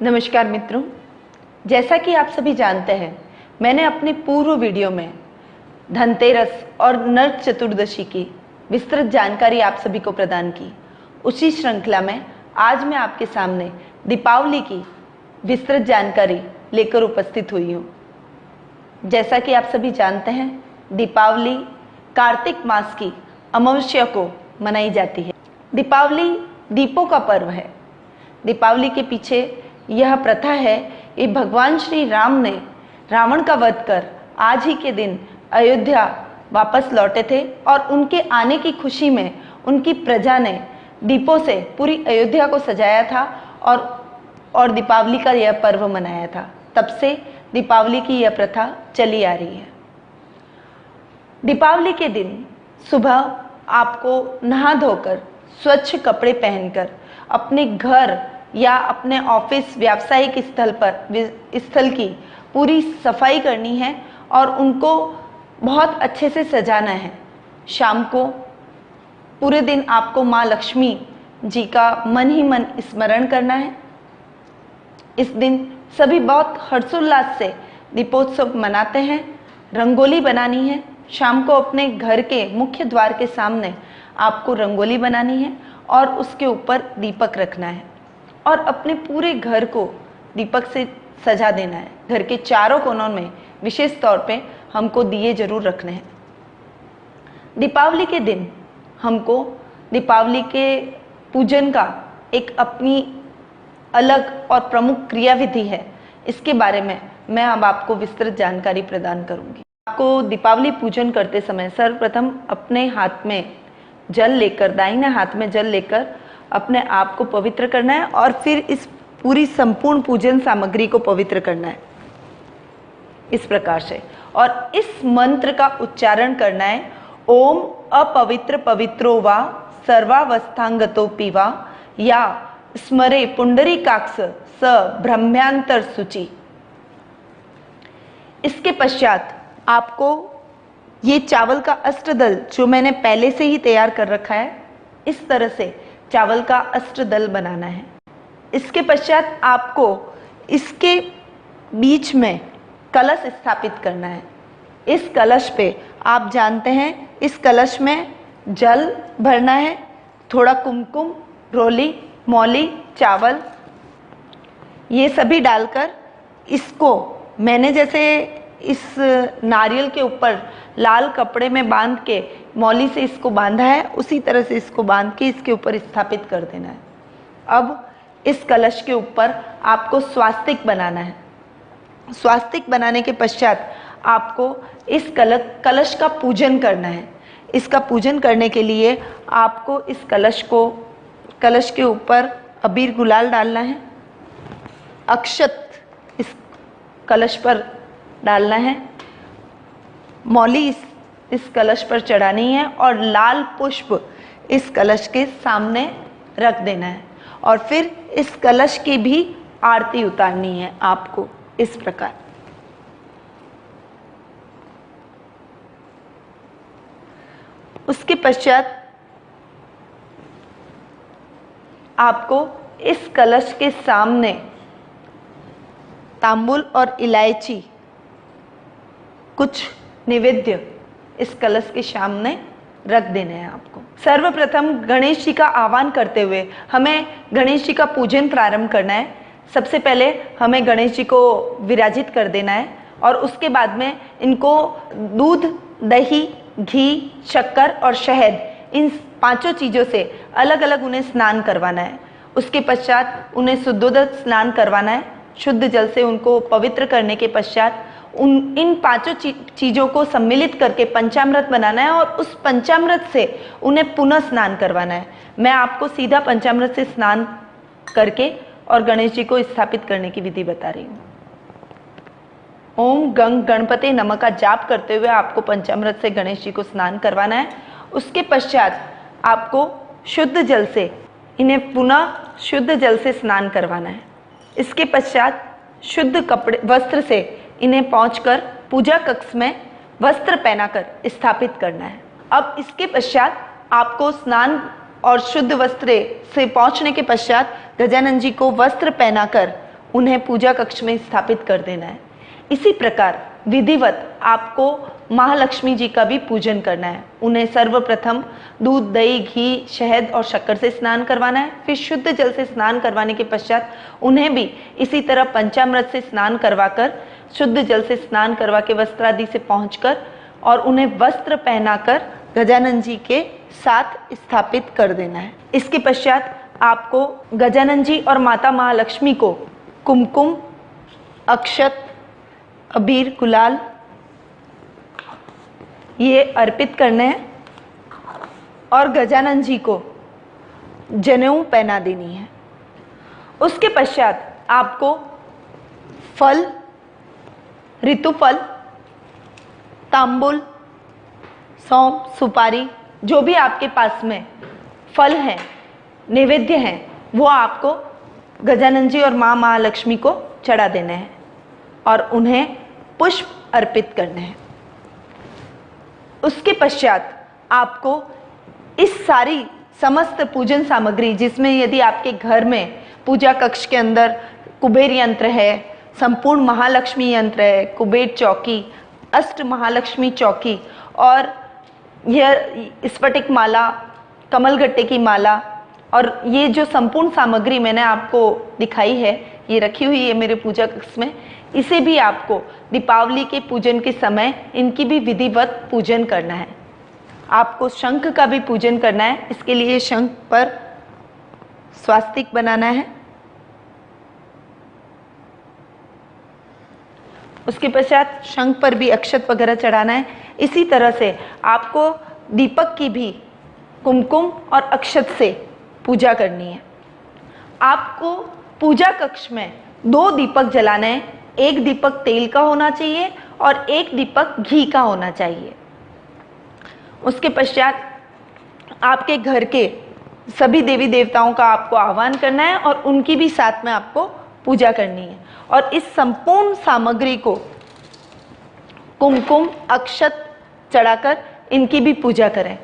नमस्कार मित्रों, जैसा कि आप सभी जानते हैं, मैंने अपने पूर्व वीडियो में धनतेरस और नरक चतुर्दशी की विस्तृत जानकारी आप सभी को प्रदान की। उसी श्रृंखला में आज मैं आपके सामने दीपावली की विस्तृत जानकारी लेकर उपस्थित हुई हूँ। जैसा कि आप सभी जानते हैं, दीपावली कार्तिक मास की अमावस्या को मनाई जाती है। दीपावली दीपों का पर्व है। दीपावली के पीछे यह प्रथा है कि भगवान श्री राम ने रावण का वध कर आज ही के दिन अयोध्या वापस लौटे थे और उनके आने की खुशी में उनकी प्रजा ने दीपों से पूरी अयोध्या को सजाया था और दीपावली का यह पर्व मनाया था। तब से दीपावली की यह प्रथा चली आ रही है। दीपावली के दिन सुबह आपको नहा धोकर स्वच्छ कपड़े पहनकर अपने घर या अपने ऑफिस व्यावसायिक स्थल की पूरी सफाई करनी है और उनको बहुत अच्छे से सजाना है। शाम को पूरे दिन आपको माँ लक्ष्मी जी का मन ही मन स्मरण करना है। इस दिन सभी बहुत हर्षोल्लास से दीपोत्सव मनाते हैं। रंगोली बनानी है। शाम को अपने घर के मुख्य द्वार के सामने आपको रंगोली बनानी है और उसके ऊपर दीपक रखना है और अपने पूरे घर को दीपक से सजा देना है। घर के चारों कोनों में विशेष तौर पे हमको दिए जरूर रखने हैं। दीपावली के दिन हमको दीपावली के पूजन का एक अपनी अलग और प्रमुख क्रियाविधि है। इसके बारे में मैं अब आपको विस्तृत जानकारी प्रदान करूंगी। आपको दीपावली पूजन करते समय सर्वप्रथम अपने हाथ में जल लेकर, दाहिने हाथ में जल लेकर अपने आप को पवित्र करना है और फिर इस पूरी संपूर्ण पूजन सामग्री को पवित्र करना है इस प्रकार से। और इस मंत्र का उच्चारण करना है, ओम अपवित्र पवित्रो वा सर्वावस्थांगतोपि वा या स्मरे पुंडरीकाक्ष स ब्रह्म्यांतर शुचि। इसके पश्चात आपको ये चावल का अष्टदल जो मैंने पहले से ही तैयार कर रखा है, इस तरह से चावल का अष्टदल बनाना है। इसके पश्चात आपको इसके बीच में कलश स्थापित करना है। इस कलश पे आप जानते हैं, इस कलश में जल भरना है, थोड़ा कुमकुम, रोली, मौली, चावल, ये सभी डालकर इसको मैंने जैसे इस नारियल के ऊपर लाल कपड़े में बांध के मौली से इसको बांधा है, उसी तरह से इसको बांध के इसके ऊपर स्थापित कर देना है। अब इस कलश के ऊपर आपको स्वास्तिक बनाना है। स्वास्तिक बनाने के पश्चात आपको इस कलश का पूजन करना है। इसका पूजन करने के लिए आपको इस कलश के ऊपर अबीर गुलाल डालना है, अक्षत इस कलश पर डालना है, मौली इस कलश पर चढ़ानी है और लाल पुष्प इस कलश के सामने रख देना है और फिर इस कलश की भी आरती उतारनी है आपको इस प्रकार। उसके पश्चात आपको इस कलश के सामने तांबुल और इलायची कुछ निवेद्य इस कलश के सामने रख देने हैं आपको। सर्वप्रथम गणेश जी का आह्वान करते हुए हमें गणेश जी का पूजन प्रारंभ करना है। सबसे पहले हमें गणेश जी को विराजित कर देना है और उसके बाद में इनको दूध, दही, घी, शक्कर और शहद, इन पांचों चीज़ों से अलग अलग उन्हें स्नान करवाना है। उसके पश्चात उन्हें शुद्धोदक स्नान करवाना है। शुद्ध जल से उनको पवित्र करने के पश्चात इन पांचों चीज़ों को सम्मिलित करके पंचामृत बनाना है और उस पंचामृत से उन्हें पुनः स्नान करवाना है। मैं आपको सीधा पंचामृत से स्नान करके और गणेश जी को स्थापित करने की विधि बता रही हूँ। ओम गंग गणपते नमः का जाप करते हुए आपको पंचामृत से गणेश जी को स्नान करवाना है। उसके पश्चात आपको शुद्ध जल से इन्हें पुनः शुद्ध जल से स्नान करवाना है। इसके पश्चात शुद्ध कपड़े वस्त्र से इन्हें पहुंचकर पूजा कक्ष में वस्त्र पहनाकर स्थापित करना है। अब इसके पश्चात आपको स्नान और शुद्ध वस्त्र से पहुंचने के पश्चात गजानन जी को वस्त्र पहनाकर उन्हें पूजा कक्ष में स्थापित कर देना है। इसी प्रकार विधिवत आपको महालक्ष्मी जी का भी पूजन करना है। उन्हें सर्वप्रथम दूध, दही, घी, शहद और शक्कर से स्नान करवाना है। फिर शुद्ध जल से स्नान करवाने के पश्चात उन्हें भी इसी तरह पंचामृत से स्नान करवाकर, शुद्ध जल से स्नान करवा के वस्त्रादि से पहुंचकर और उन्हें वस्त्र पहनाकर गजानन जी के साथ स्थापित कर देना है। इसके पश्चात आपको गजानन जी और माता महालक्ष्मी को कुमकुम, अक्षत, अबीर, गुलाल ये अर्पित करने हैं और गजानन जी को जनेऊ पहना देनी है। उसके पश्चात आपको फल, ऋतुफल, तांबुल, सौंफ, सुपारी, जो भी आपके पास में फल हैं, नैवेद्य हैं, वो आपको गजानन जी और माँ महालक्ष्मी को चढ़ा देने हैं और उन्हें पुष्प अर्पित करने हैं। उसके पश्चात आपको इस सारी समस्त पूजन सामग्री, जिसमें यदि आपके घर में पूजा कक्ष के अंदर कुबेर यंत्र है, संपूर्ण महालक्ष्मी यंत्र है, कुबेर चौकी, अष्ट महालक्ष्मी चौकी और यह स्फटिक माला, कमलगट्टे की माला और ये जो संपूर्ण सामग्री मैंने आपको दिखाई है, ये रखी हुई है मेरे पूजा कक्ष में, इसे भी आपको दीपावली के पूजन के समय इनकी भी विधिवत पूजन करना है। आपको शंख का भी पूजन करना है। इसके लिए शंख पर स्वास्तिक बनाना है। उसके पश्चात शंख पर भी अक्षत वगैरह चढ़ाना है। इसी तरह से आपको दीपक की भी कुमकुम और अक्षत से पूजा करनी है। आपको पूजा कक्ष में 2 दीपक जलाने हैं। एक दीपक तेल का होना चाहिए और एक दीपक घी का होना चाहिए। उसके पश्चात आपके घर के सभी देवी देवताओं का आपको आह्वान करना है और उनकी भी साथ में आपको पूजा करनी है। और इस संपूर्ण सामग्री को कुमकुम, अक्षत चढ़ाकर इनकी भी पूजा करें।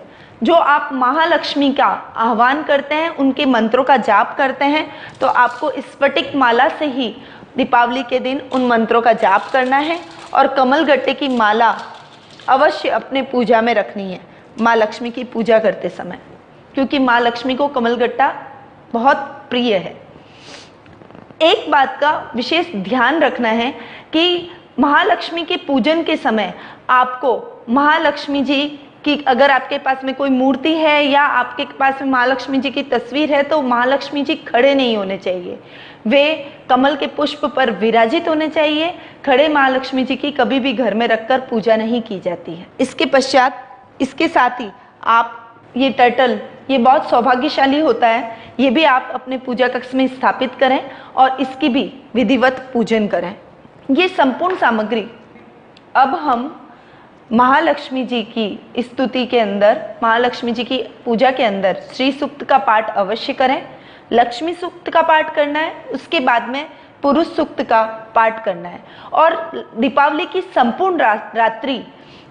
जो आप महालक्ष्मी का आह्वान करते हैं, उनके मंत्रों का जाप करते हैं, तो आपको स्फटिक माला से ही दीपावली के दिन उन मंत्रों का जाप करना है और कमलगट्टे की माला अवश्य अपने पूजा में रखनी है माँ लक्ष्मी की पूजा करते समय, क्योंकि माँ लक्ष्मी को कमलगट्टा बहुत प्रिय है। एक बात का विशेष ध्यान रखना है कि महालक्ष्मी के पूजन के समय आपको महालक्ष्मी जी कि अगर आपके पास में कोई मूर्ति है या आपके पास में महालक्ष्मी जी की तस्वीर है, तो महालक्ष्मी जी खड़े नहीं होने चाहिए। वे कमल के पुष्प पर विराजित होने चाहिए। खड़े महालक्ष्मी जी की कभी भी घर में रखकर पूजा नहीं की जाती है। इसके पश्चात इसके साथ ही आप ये टर्टल, ये बहुत सौभाग्यशाली होता है, ये भी आप अपने पूजा कक्ष में स्थापित करें और इसकी भी विधिवत पूजन करें। ये संपूर्ण सामग्री अब हम महालक्ष्मी जी की स्तुति के अंदर, महालक्ष्मी जी की पूजा के अंदर श्री सूक्त का पाठ अवश्य करें। लक्ष्मी सूक्त का पाठ करना है, उसके बाद में पुरुष सूक्त का पाठ करना है। और दीपावली की संपूर्ण रात्रि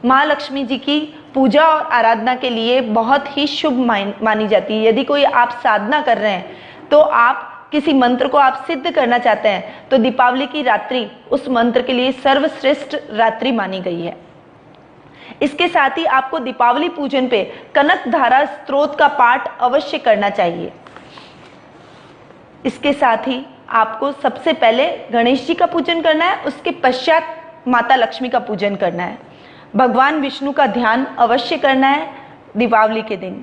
महालक्ष्मी जी की पूजा और आराधना के लिए बहुत ही शुभ मानी जाती है। यदि कोई आप साधना कर रहे हैं, तो आप किसी मंत्र को आप सिद्ध करना चाहते हैं, तो दीपावली की रात्रि उस मंत्र के लिए सर्वश्रेष्ठ रात्रि मानी गई है। इसके साथ ही आपको दीपावली पूजन पे कनक धारा स्तोत्र का पाठ अवश्य करना चाहिए। इसके साथ ही आपको सबसे पहले गणेश जी का पूजन करना है, उसके पश्चात माता लक्ष्मी का पूजन करना है। भगवान विष्णु का ध्यान अवश्य करना है दीपावली के दिन।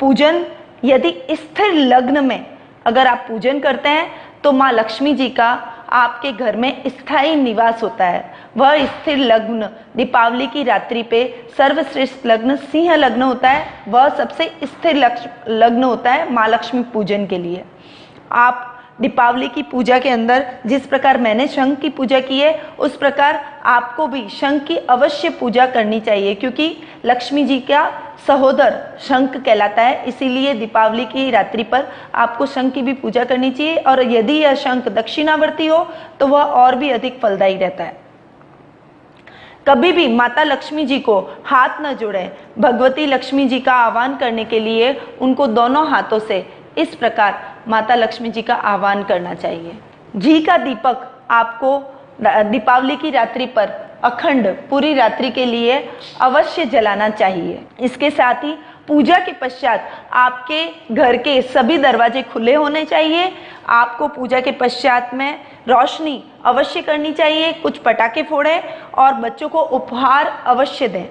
पूजन यदि स्थिर लग्न में अगर आप पूजन करते हैं, तो माँ लक्ष्मी जी का आपके घर में स्थायी निवास होता है। वह स्थिर लग्न दीपावली की रात्रि पे सर्वश्रेष्ठ लग्न सिंह लग्न होता है। वह सबसे स्थिर लग्न होता है माँ लक्ष्मी पूजन के लिए। आप दीपावली की पूजा के अंदर जिस प्रकार मैंने शंख की पूजा की है, उस प्रकार आपको भी शंख की अवश्य पूजा करनी चाहिए, क्योंकि लक्ष्मी जी का सहोदर शंख कहलाता है। इसीलिए दीपावली की रात्रि पर आपको शंख की भी पूजा करनी चाहिए। और यदि यह शंख दक्षिणावर्ती हो, तो वह और भी अधिक फलदायी रहता है। कभी भी माता लक्ष्मी जी को हाथ न जोड़ें। भगवती लक्ष्मी जी का आह्वान करने के लिए उनको दोनों हाथों से इस प्रकार माता लक्ष्मी जी का आह्वान करना चाहिए। घी का दीपक आपको दीपावली की रात्रि पर अखंड पूरी रात्रि के लिए अवश्य जलाना चाहिए। इसके साथ ही पूजा के पश्चात आपके घर के सभी दरवाजे खुले होने चाहिए। आपको पूजा के पश्चात में रोशनी अवश्य करनी चाहिए, कुछ पटाखे फोड़ें और बच्चों को उपहार अवश्य दें।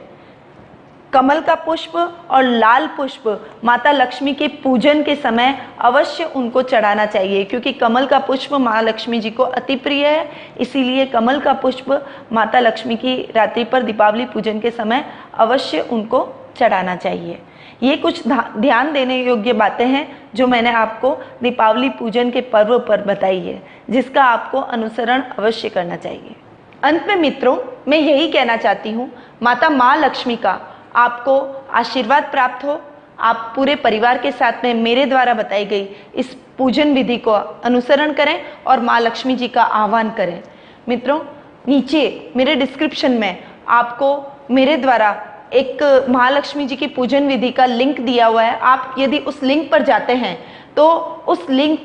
कमल का पुष्प और लाल पुष्प माता लक्ष्मी के पूजन के समय अवश्य उनको चढ़ाना चाहिए, क्योंकि कमल का पुष्प माँ लक्ष्मी जी को अति प्रिय है। इसीलिए कमल का पुष्प माता लक्ष्मी की रात्रि पर दीपावली पूजन के समय अवश्य उनको चढ़ाना चाहिए। ये कुछ ध्यान देने योग्य बातें हैं जो मैंने आपको दीपावली पूजन के पर्व पर बताई है, जिसका आपको अनुसरण अवश्य करना चाहिए। अंत में मित्रों, मैं यही कहना चाहती हूँ, माता माँ लक्ष्मी का आपको आशीर्वाद प्राप्त हो। आप पूरे परिवार के साथ में मेरे द्वारा बताई गई इस पूजन विधि को अनुसरण करें और माँ लक्ष्मी जी का आह्वान करें। मित्रों, नीचे मेरे डिस्क्रिप्शन में आपको मेरे द्वारा एक महालक्ष्मी जी की पूजन विधि का लिंक दिया हुआ है। आप यदि उस लिंक पर जाते हैं तो उस लिंक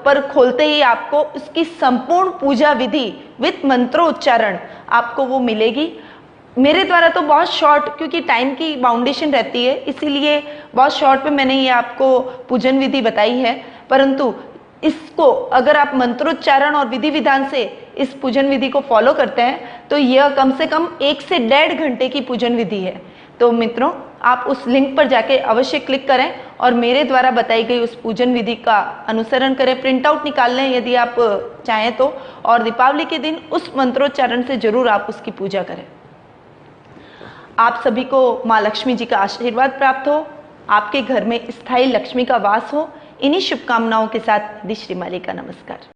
पर खोलते ही आपको उसकी संपूर्ण पूजा विधि विद मंत्रोच्चारण आपको वो मिलेगी। मेरे द्वारा तो बहुत शॉर्ट, क्योंकि टाइम की बाउंडेशन रहती है, इसीलिए बहुत शॉर्ट पे मैंने ये आपको पूजन विधि बताई है। परंतु इसको अगर आप मंत्रोच्चारण और विधि विधान से इस पूजन विधि को फॉलो करते हैं तो यह कम से कम 1 से 1.5 घंटे की पूजन विधि है। तो मित्रों, आप उस लिंक पर जाके अवश्य क्लिक करें और मेरे द्वारा बताई गई उस पूजन विधि का अनुसरण करें। प्रिंट आउट निकाल लें यदि आप चाहें तो, और दीपावली के दिन उस मंत्रोच्चारण से जरूर आप उसकी पूजा करें। आप सभी को माँ लक्ष्मी जी का आशीर्वाद प्राप्त हो, आपके घर में स्थायी लक्ष्मी का वास हो। इन्हीं शुभकामनाओं के साथ श्री माली का नमस्कार।